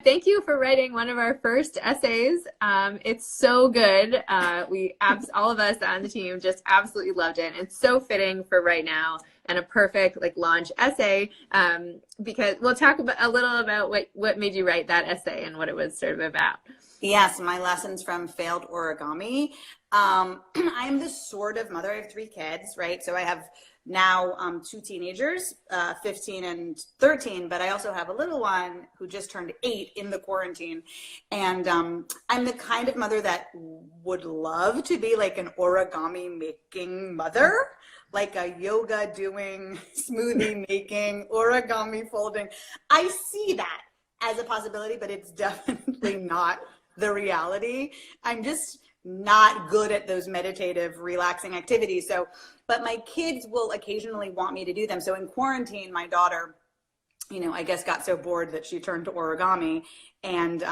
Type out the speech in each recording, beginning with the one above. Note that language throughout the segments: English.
thank you for writing one of our first essays. It's so good. All of us on the team just absolutely loved it. It's so fitting for right now and a perfect like launch essay, because we'll talk about a little about what made you write that essay and what it was sort of about. Yes, my lessons from failed origami. I'm the sort of mother. I have 3 kids, right? So I have now 2 teenagers, 15 and 13, but I also have a little one who just turned 8 in the quarantine. And I'm the kind of mother that would love to be like an origami making mother, like a yoga doing, smoothie making, origami folding. I see that as a possibility, but it's definitely not the reality. I'm just not good at those meditative, relaxing activities. So, but my kids will occasionally want me to do them. So in quarantine, my daughter, I guess got so bored that she turned to origami. And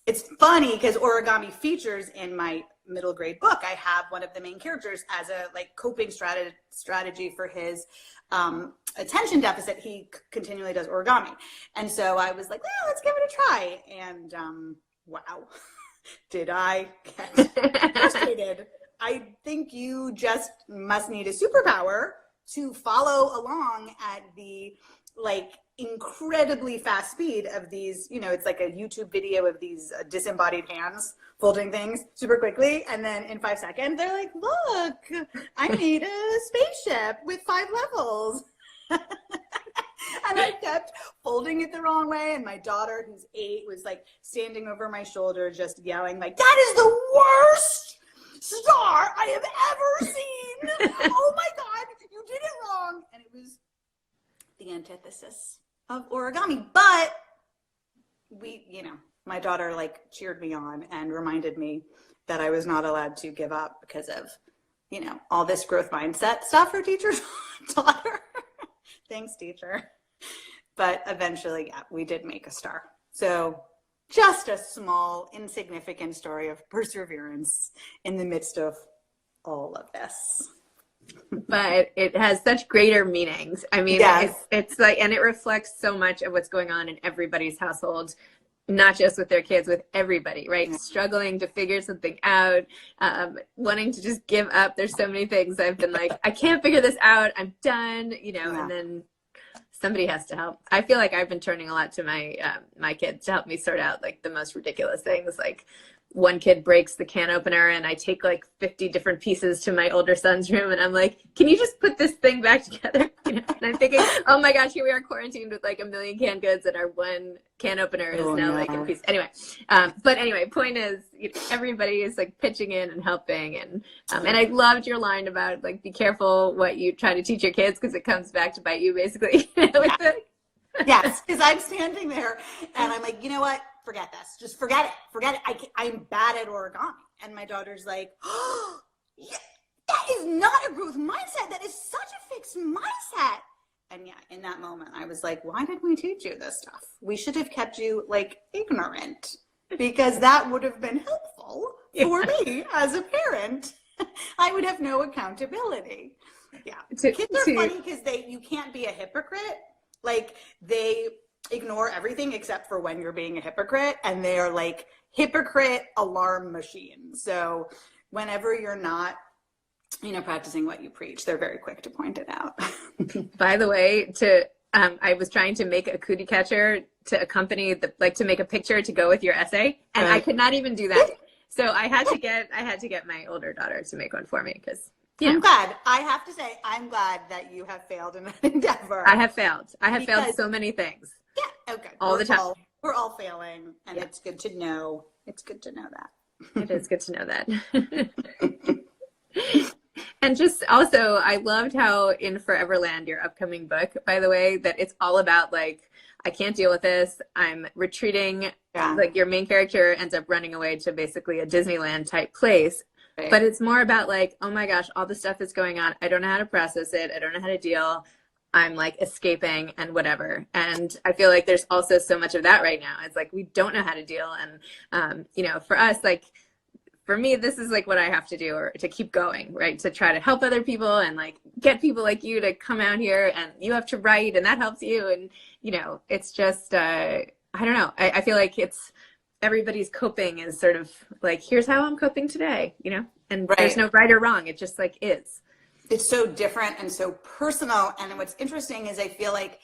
it's funny because origami features in my middle grade book. I have one of the main characters as a like coping strategy for his attention deficit. He continually does origami. And so I was like, well, let's give it a try. And wow, did I get frustrated. I think you just must need a superpower to follow along at the like incredibly fast speed of these, it's like a YouTube video of these disembodied hands folding things super quickly. And then in 5 seconds, they're like, look, I made a spaceship with 5 levels. And I kept folding it the wrong way. And my daughter, who's 8, was like standing over my shoulder, just yelling like, that is the worst star I have ever seen. Oh my God, you did it wrong. And it was the antithesis of origami. But my daughter like cheered me on and reminded me that I was not allowed to give up because of, all this growth mindset stuff her teachers taught her. Thanks, teacher. But eventually, yeah, we did make a star. So just a small, insignificant story of perseverance in the midst of all of this. But it has such greater meanings. I mean, yes. It's like, and it reflects so much of what's going on in everybody's household, not just with their kids, with everybody, right? Yeah. Struggling to figure something out, wanting to just give up. There's so many things I've been like, I can't figure this out. I'm done, yeah. And then somebody has to help. I feel like I've been turning a lot to my kids to help me sort out like the most ridiculous things. Like one kid breaks the can opener and I take like 50 different pieces to my older son's room and I'm like, can you just put this thing back together? And I'm thinking, oh my gosh, here we are quarantined with like 1 million canned goods and our one can opener is like in pieces. Anyway, but anyway, point is everybody is like pitching in and helping. And I loved your line about like, be careful what you try to teach your kids because it comes back to bite you basically. Yes, because I'm standing there and I'm like, you know what? Forget this. Just forget it. I'm bad at origami. And my daughter's like, oh, yeah, that is not a growth mindset. That is such a fixed mindset. And yeah, in that moment, I was like, why did we teach you this stuff? We should have kept you like ignorant because that would have been helpful for me as a parent. I would have no accountability. Yeah. Kids are funny because you can't be a hypocrite. Like they ignore everything except for when you're being a hypocrite, and they're like hypocrite alarm machines. So whenever you're not, practicing what you preach, they're very quick to point it out. By the way, I was trying to make a cootie catcher to accompany to make a picture to go with your essay, and I could not even do that. So I had to get my older daughter to make one for me because. I'm glad. I have to say, I'm glad that you have failed in that endeavor. I have failed. Failed so many things. Yeah. Okay. All the time. We're all failing, and it's good to know. It's good to know that. It is good to know that. And just also, I loved how in Foreverland, your upcoming book, by the way, that it's all about like, I can't deal with this. I'm retreating. Yeah. Like your main character ends up running away to basically a Disneyland type place. Right. But it's more about like, oh my gosh, all the stuff that's going on. I don't know how to process it. I don't know how to deal. I'm like escaping and whatever. And I feel like there's also so much of that right now. It's like, we don't know how to deal. And, for us, like, for me, this is like what I have to do or to keep going, right? To try to help other people and like get people like you to come out here and you have to write and that helps you. And, it's just, I don't know. I feel like everybody's coping is sort of like, here's how I'm coping today, you know, and there's no right or wrong. It just like is. It's so different and so personal. And what's interesting is I feel like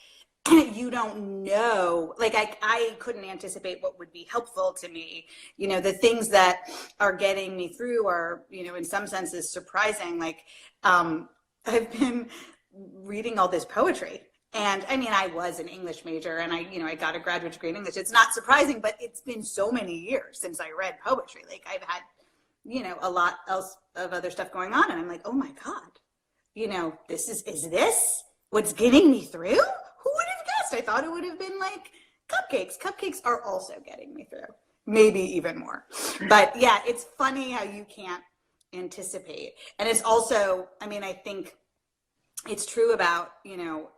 you don't know, like I couldn't anticipate what would be helpful to me. You know, the things that are getting me through are, you know, in some senses surprising. Like I've been reading all this poetry. And I mean, I was an English major and I got a graduate degree in English. It's not surprising, but it's been so many years since I read poetry. Like I've had, you know, a lot else of other stuff going on. And I'm like, oh my God, you know, is this what's getting me through? Who would have guessed? I thought it would have been like cupcakes. Cupcakes are also getting me through, maybe even more. But yeah, it's funny how you can't anticipate. And it's also, I mean, I think it's true about, you know,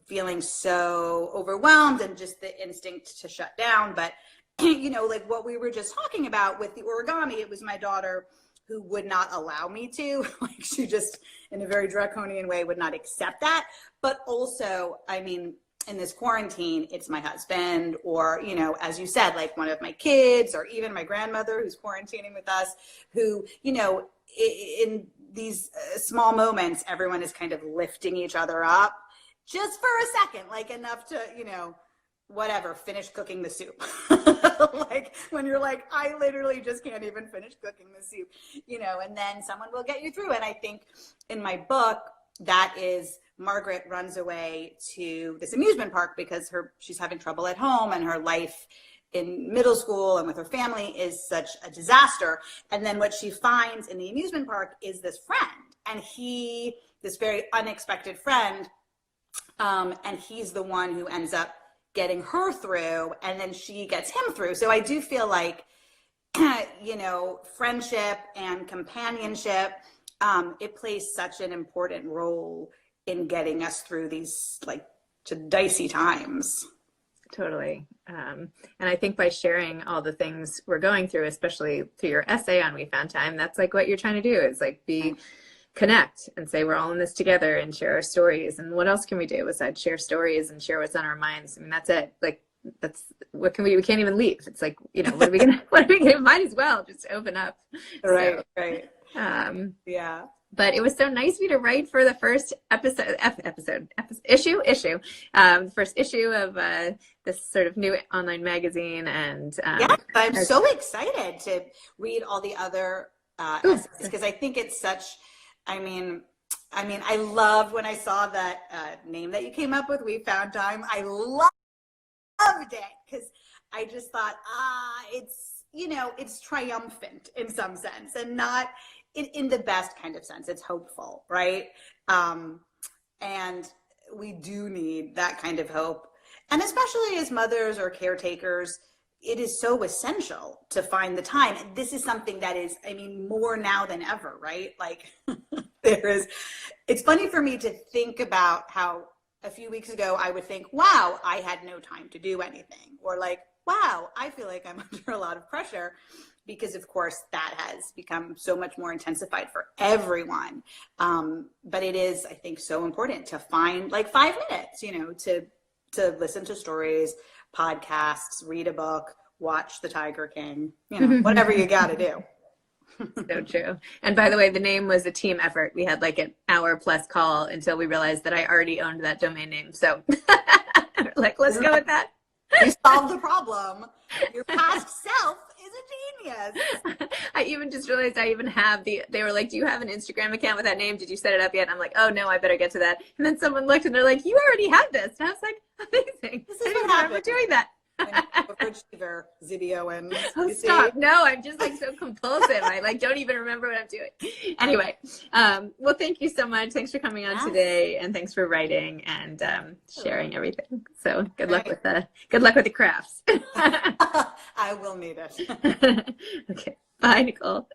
feeling so overwhelmed and just the instinct to shut down. But, you know, like what we were just talking about with the origami, it was my daughter who would not allow me to, like she just in a very draconian way would not accept that. But also, I mean, in this quarantine, it's my husband or, you know, as you said, like one of my kids or even my grandmother who's quarantining with us who, you know, in these small moments, everyone is kind of lifting each other up just for a second, like enough to, you know, whatever, finish cooking the soup. Like when you're like, I literally just can't even finish cooking the soup, you know, and then someone will get you through. And I think in my book, that is Margaret runs away to this amusement park because she's having trouble at home and her life in middle school and with her family is such a disaster. And then what she finds in the amusement park is this friend, and this very unexpected friend, and he's the one who ends up getting her through, and then she gets him through. So I do feel like, you know, friendship and companionship, it plays such an important role in getting us through these like dicey times. Totally. And I think by sharing all the things we're going through, especially through your essay on We Found Time, that's like what you're trying to do is like connect and say we're all in this together and share our stories. And what else can we do besides share stories and share what's on our minds? I mean, that's it. Like that's what we can't even leave. It's like, you know, what are we gonna might as well just open up. Right. Right. Yeah. But it was so nice of you to write for the first issue, the first issue of this sort of new online magazine. And yeah, I'm so excited to read all the other essays because I think it's such. I mean, I loved when I saw that name that you came up with. We Found Time. I loved it because I just thought, it's, you know, it's triumphant in some sense and not in the best kind of sense. It's hopeful, right? And we do need that kind of hope. And especially as mothers or caretakers, it is so essential to find the time. And this is something that is, I mean, more now than ever, right? Like it's funny for me to think about how a few weeks ago I would think, wow, I had no time to do anything. Or like, wow, I feel like I'm under a lot of pressure. Because of course that has become so much more intensified for everyone. But it is, I think, so important to find like 5 minutes, you know, to listen to stories, podcasts, read a book, watch The Tiger King, you know, whatever you got to do. So true. And by the way, the name was a team effort. We had like an hour plus call until we realized that I already owned that domain name. So like, let's go with that. You solved the problem. Your past self is a genius. I even just realized I even have they were like, do you have an Instagram account with that name? Did you set it up yet? And I'm like, oh no, I better get to that. And then someone looked and they're like, you already have this. And I was like, amazing. This is what happened. We're doing that. Overachiever, Zibby Owens. Oh, stop. No, I'm just like so compulsive. I like don't even remember what I'm doing. Anyway, well, thank you so much. Thanks for coming on today, and thanks for writing and sharing everything. So good luck with the crafts. I will need it. Okay. Bye, Nicole.